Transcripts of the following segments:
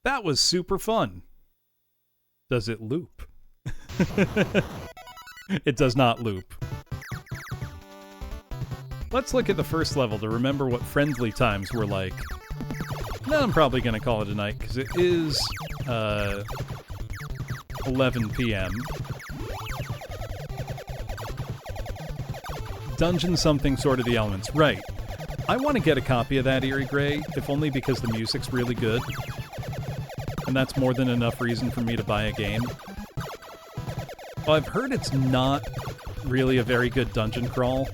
That was super fun. Does it loop? It does not loop. Let's look at the first level to remember what friendly times were like. Then I'm probably going to call it a night, because it is 11 p.m. Dungeon something sort of the elements. Right. I want to get a copy of that, Eerie Gray, if only because the music's really good. And that's more than enough reason for me to buy a game. Well, I've heard it's not really a very good dungeon crawl.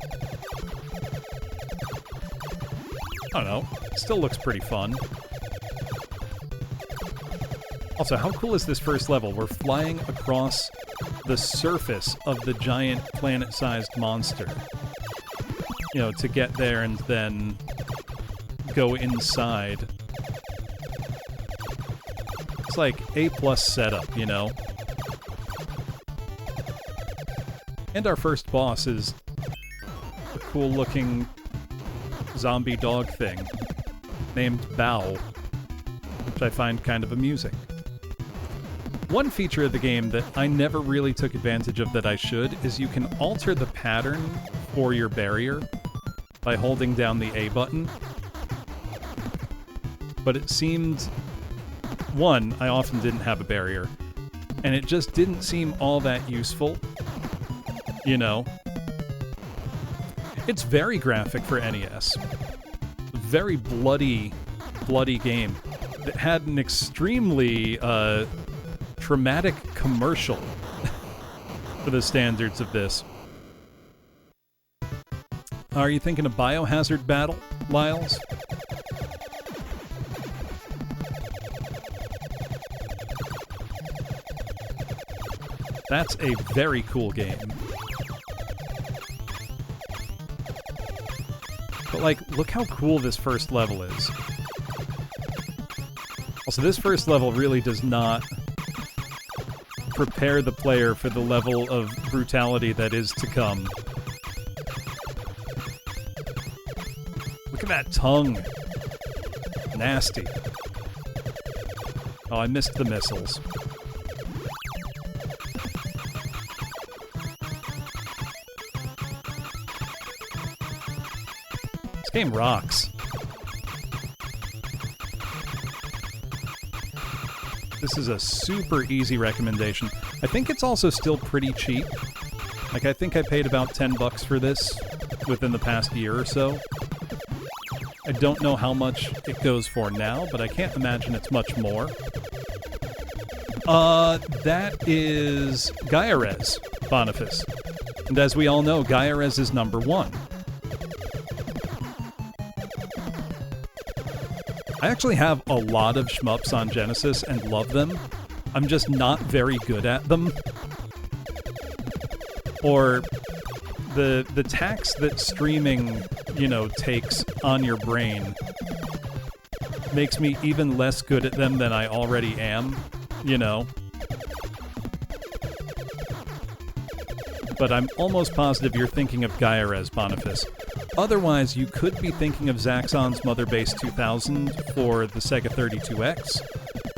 I don't know. It still looks pretty fun. Also, how cool is this first level? We're flying across the surface of the giant planet-sized monster. You know, to get there and then go inside. It's like A+ setup, you know? And our first boss is a cool-looking zombie dog thing named Bao, which I find kind of amusing. One feature of the game that I never really took advantage of that I should is you can alter the pattern for your barrier by holding down the A button. But it seemed, one, I often didn't have a barrier, and it just didn't seem all that useful. You know? It's very graphic for NES. Very bloody game. It had an extremely traumatic commercial for the standards of this. Are you thinking of Biohazard Battle, Lyles? That's a very cool game. But, like, look how cool this first level is. Also, this first level really does not prepare the player for the level of brutality that is to come. Look at that tongue. Nasty. Oh, I missed the missiles. This game rocks. This is a super easy recommendation. I think it's also still pretty cheap. Like, I think I paid about $10 for this within the past year or so. I don't know how much it goes for now, but I can't imagine it's much more. That is Gaia-Res, Boniface. And as we all know, Gaia-Res is number 1. I actually have a lot of shmups on Genesis and love them. I'm just not very good at them. Or the tax that streaming, you know, takes on your brain makes me even less good at them than I already am, you know. But I'm almost positive you're thinking of Gaia-Res, Boniface. Otherwise, you could be thinking of Zaxxon's Mother Base 2000 for the Sega 32X,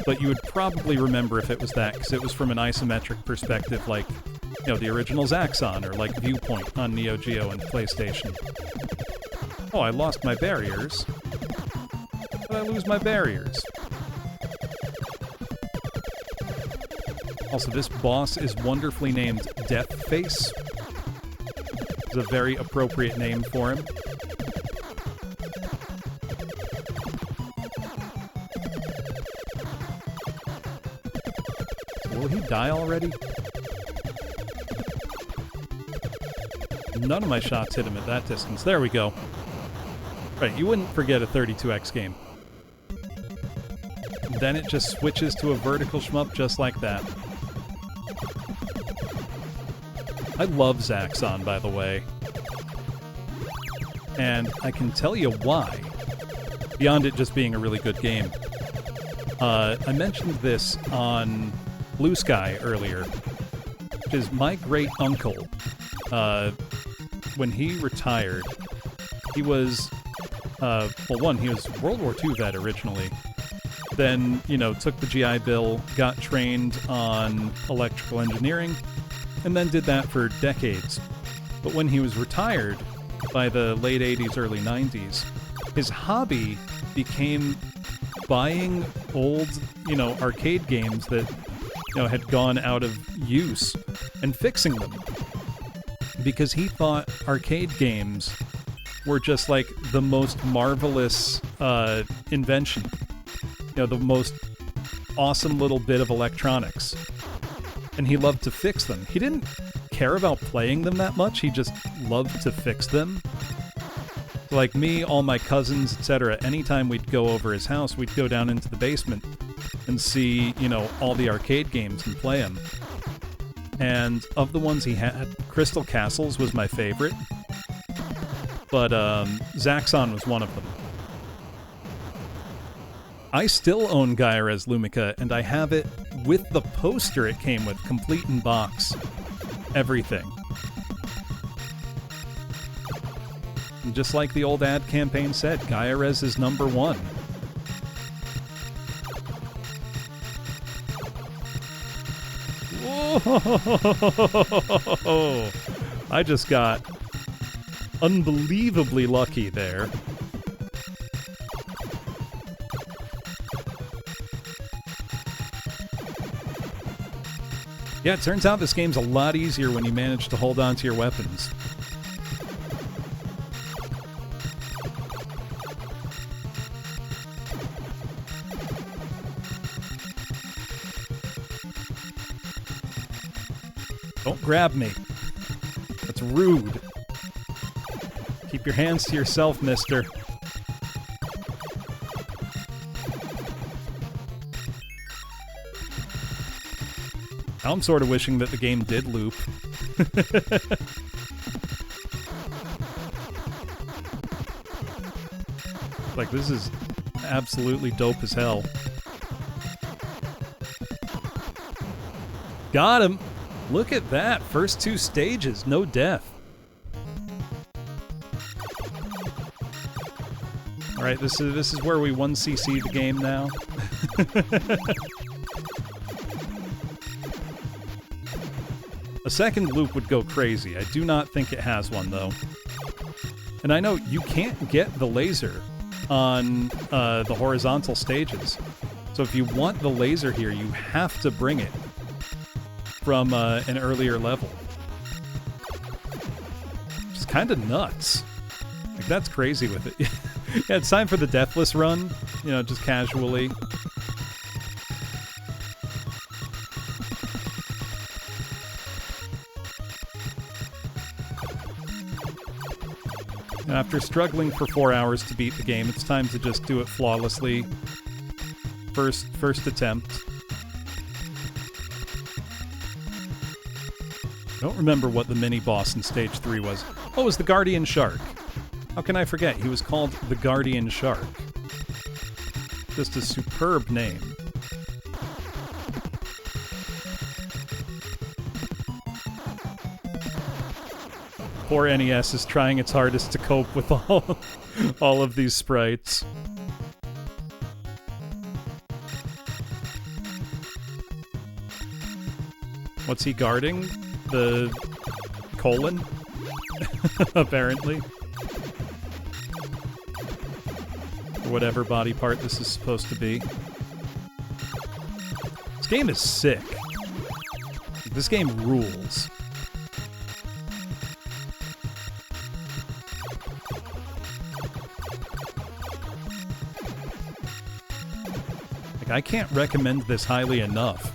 but you would probably remember if it was that, because it was from an isometric perspective, like, you know, the original Zaxxon, or like Viewpoint on Neo Geo and PlayStation. Oh, I lost my barriers. How did I lose my barriers? Also, this boss is wonderfully named Deathface. It's a very appropriate name for him. So will he die already? None of my shots hit him at that distance. There we go. Right, you wouldn't forget a 32X game. Then it just switches to a vertical shmup just like that. I love Zaxxon, by the way. And I can tell you why. Beyond it just being a really good game. I mentioned this on Blue Sky earlier, which is my great-uncle. When he retired, he was, well, one, he was World War II vet originally, then, took the GI Bill, got trained on electrical engineering, and then did that for decades. But when he was retired, by the late 80s, early 90s, his hobby became buying old, arcade games that, had gone out of use and fixing them. Because he thought arcade games were just like the most marvelous invention. The most awesome little bit of electronics. And he loved to fix them. He didn't care about playing them that much, he just loved to fix them. So like me, all my cousins, etc., anytime we'd go over his house, we'd go down into the basement and see, all the arcade games and play them. And of the ones he had, Crystal Castles was my favorite. But Zaxxon was one of them. I still own Gaia Res Lumica, and I have it with the poster it came with, complete in box. Everything. And just like the old ad campaign said, Gaia Res is number one. Whoa! I just got unbelievably lucky there. Yeah, it turns out this game's a lot easier when you manage to hold on to your weapons. Don't grab me. That's rude. Keep your hands to yourself, mister. Now I'm sort of wishing that the game did loop. Like, this is absolutely dope as hell. Got him! Look at that! First two stages, no death. Alright, this is where we 1cc the game now. A second loop would go crazy. I do not think it has one, though. And I know you can't get the laser on the horizontal stages. So if you want the laser here, you have to bring it from an earlier level. Which is kind of nuts. Like, that's crazy with it. Yeah, it's time for the Deathless run, just casually. After struggling for 4 hours to beat the game, it's time to just do it flawlessly. First attempt. I don't remember what the mini-boss in Stage 3 was. Oh, it was the Guardian Shark. How can I forget? He was called the Guardian Shark. Just a superb name. Poor NES is trying its hardest to cope with all of these sprites. What's he guarding? The colon? Apparently. Or whatever body part this is supposed to be. This game is sick. This game rules. I can't recommend this highly enough.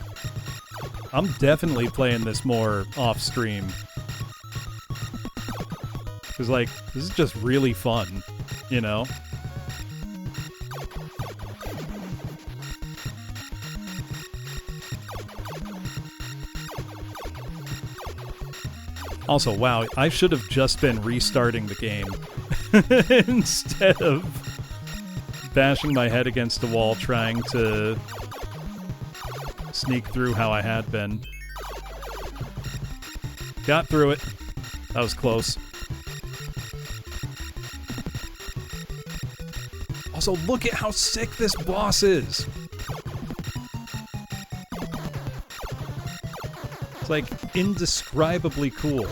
I'm definitely playing this more off-stream. Because, like, this is just really fun, Also, wow, I should have just been restarting the game instead of bashing my head against the wall trying to sneak through how I had been. Got through it. That was close. Also, look at how sick this boss is! It's like indescribably cool.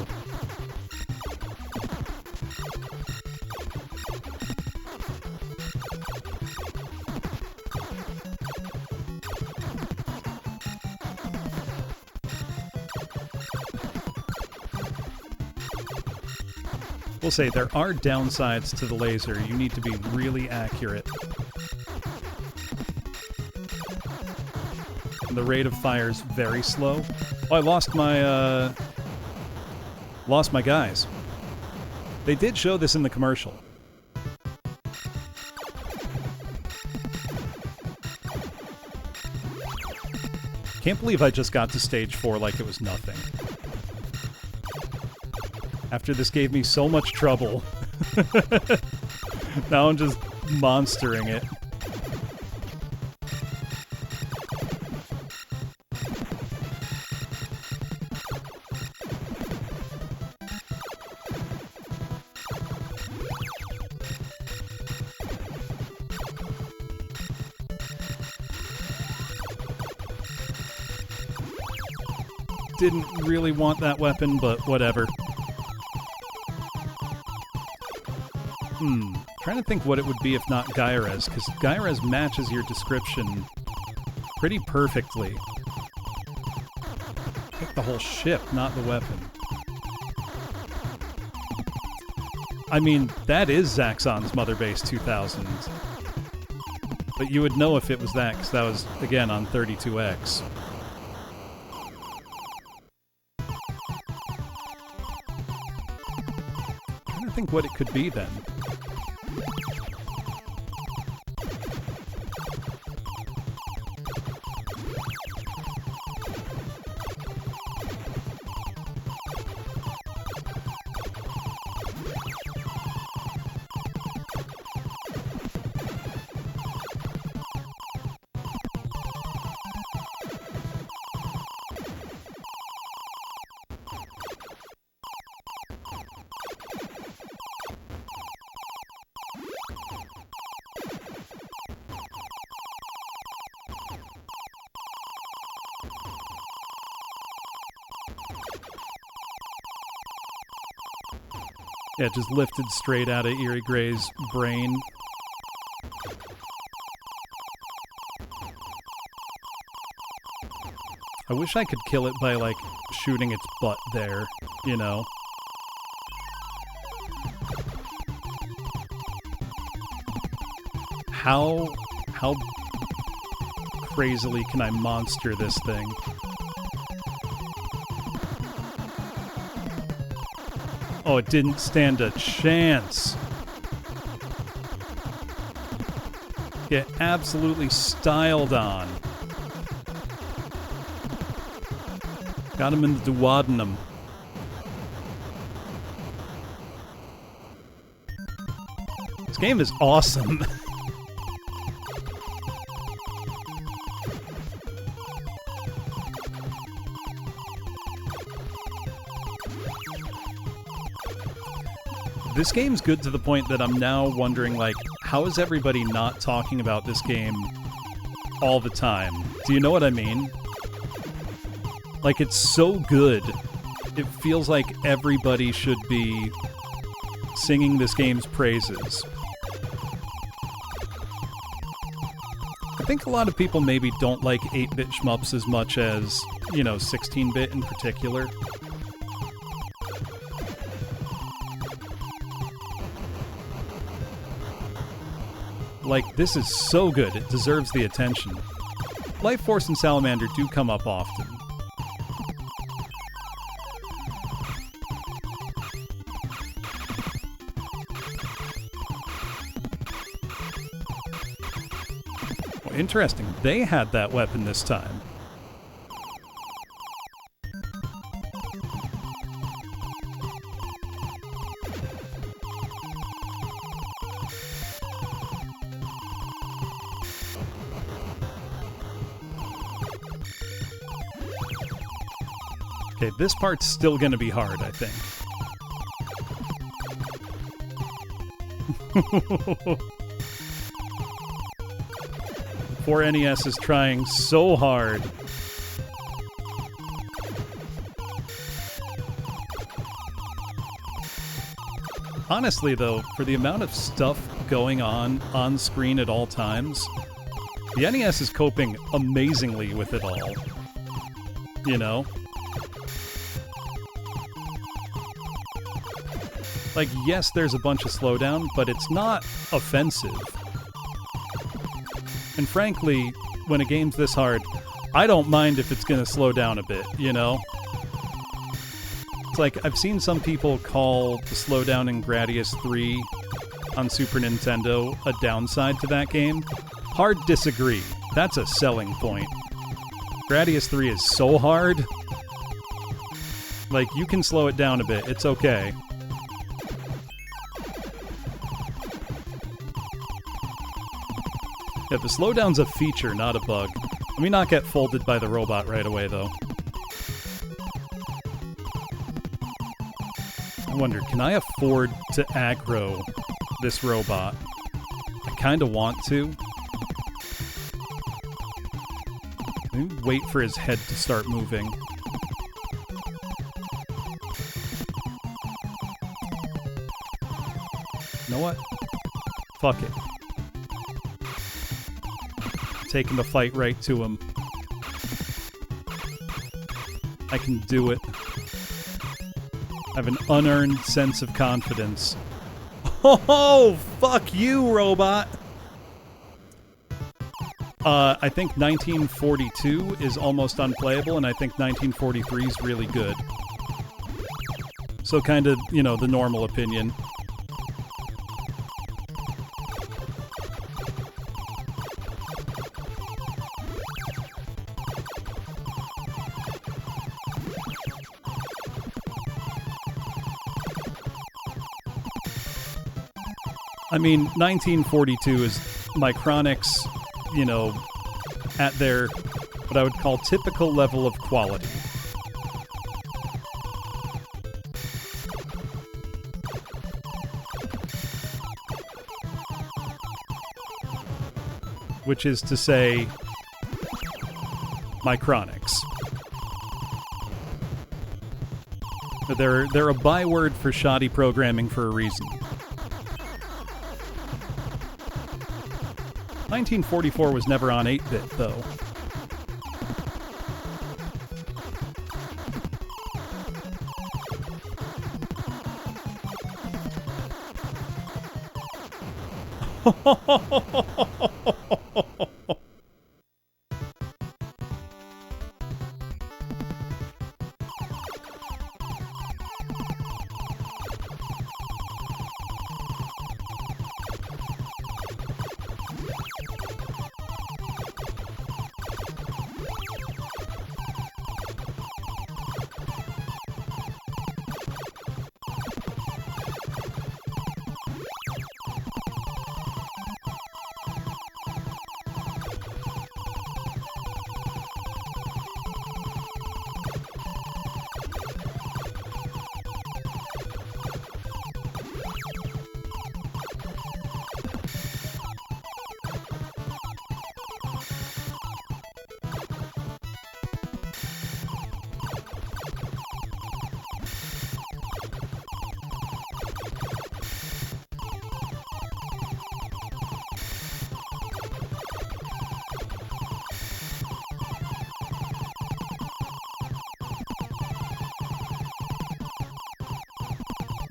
We'll say there are downsides to the laser. You need to be really accurate. The rate of fire is very slow. Oh, I lost my guys. They did show this in the commercial. Can't believe I just got to stage 4 like it was nothing. After this gave me so much trouble. Now I'm just monstering it. Didn't really want that weapon, but whatever. Trying to think what it would be if not Gyres, because Gyres matches your description pretty perfectly. Pick the whole ship, not the weapon. I mean, that is Zaxxon's Mother Base 2000. But you would know if it was that, because that was, again, on 32X. Trying to think what it could be then. Yeah, just lifted straight out of Eerie Gray's brain. I wish I could kill it by, like, shooting its butt there, you know? How crazily can I monster this thing? Oh, it didn't stand a chance. Get absolutely styled on. Got him in the duodenum. This game is awesome. This game's good to the point that I'm now wondering, like, how is everybody not talking about this game all the time? Do you know what I mean? Like, it's so good. It feels like everybody should be singing this game's praises. I think a lot of people maybe don't like 8-bit shmups as much as, you know, 16-bit in particular. Like, this is so good, it deserves the attention. Life Force and Salamander do come up often. Well, interesting, they had that weapon this time. Okay, this part's still gonna be hard, I think. Poor NES is trying so hard. Honestly, though, for the amount of stuff going on screen at all times, the NES is coping amazingly with it all. You know? Like, yes, there's a bunch of slowdown, but it's not offensive. And frankly, when a game's this hard, I don't mind if it's gonna slow down a bit, you know? It's like, I've seen some people call the slowdown in Gradius 3 on Super Nintendo a downside to that game. Hard disagree. That's a selling point. Gradius 3 is so hard. Like, you can slow it down a bit. It's okay. Yeah, the slowdown's a feature, not a bug. Let me not get folded by the robot right away, though. I wonder, can I afford to aggro this robot? I kinda want to. Let me wait for his head to start moving. You know what? Fuck it. Taking the fight right to him. I can do it. I have an unearned sense of confidence. Oh, fuck you, robot! I think 1942 is almost unplayable, and I think 1943 is really good. So kind of, you know, the normal opinion. I mean, 1942 is Micronic's, you know, at their, what I would call typical level of quality. Which is to say, Micronics. They're a byword for shoddy programming for a reason. 1944 was never on 8-bit, though.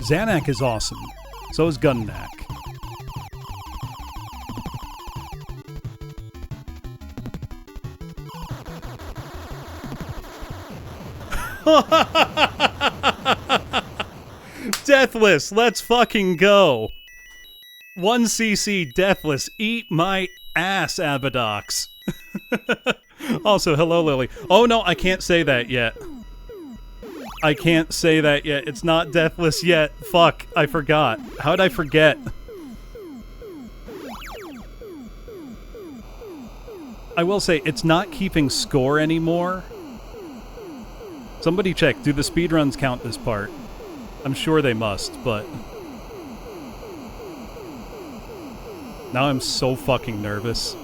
Zanak is awesome. So is Gunnak. Deathless, let's fucking go. 1cc Deathless, eat my ass, Abadox. Also, hello, Lily. Oh no, I can't say that yet. I can't say that yet. It's not Deathless yet. Fuck, I forgot. How'd I forget? I will say, it's not keeping score anymore. Somebody check. Do the speedruns count this part? I'm sure they must, but... now I'm so fucking nervous.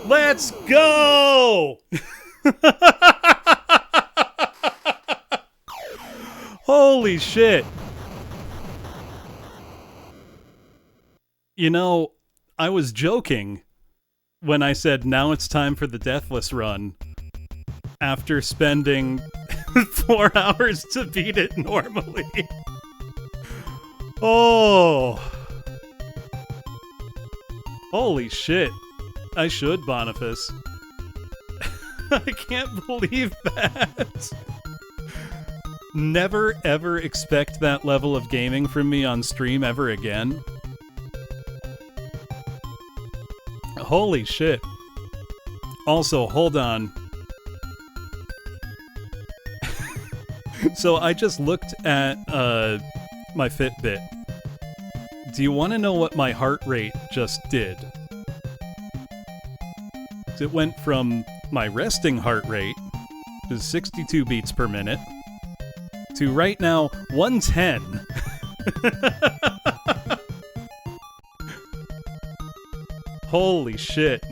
Let's go! Holy shit. You know, I was joking when I said now it's time for the Deathless run after spending 4 hours to beat it normally. Oh. Holy shit. I should, Boniface. I can't believe that. Never ever expect that level of gaming from me on stream ever again. Holy shit. Also, hold on. So I just looked at my Fitbit. Do you want to know what my heart rate just did? It went from my resting heart rate, which is 62 beats per minute, to right now 110. Holy shit.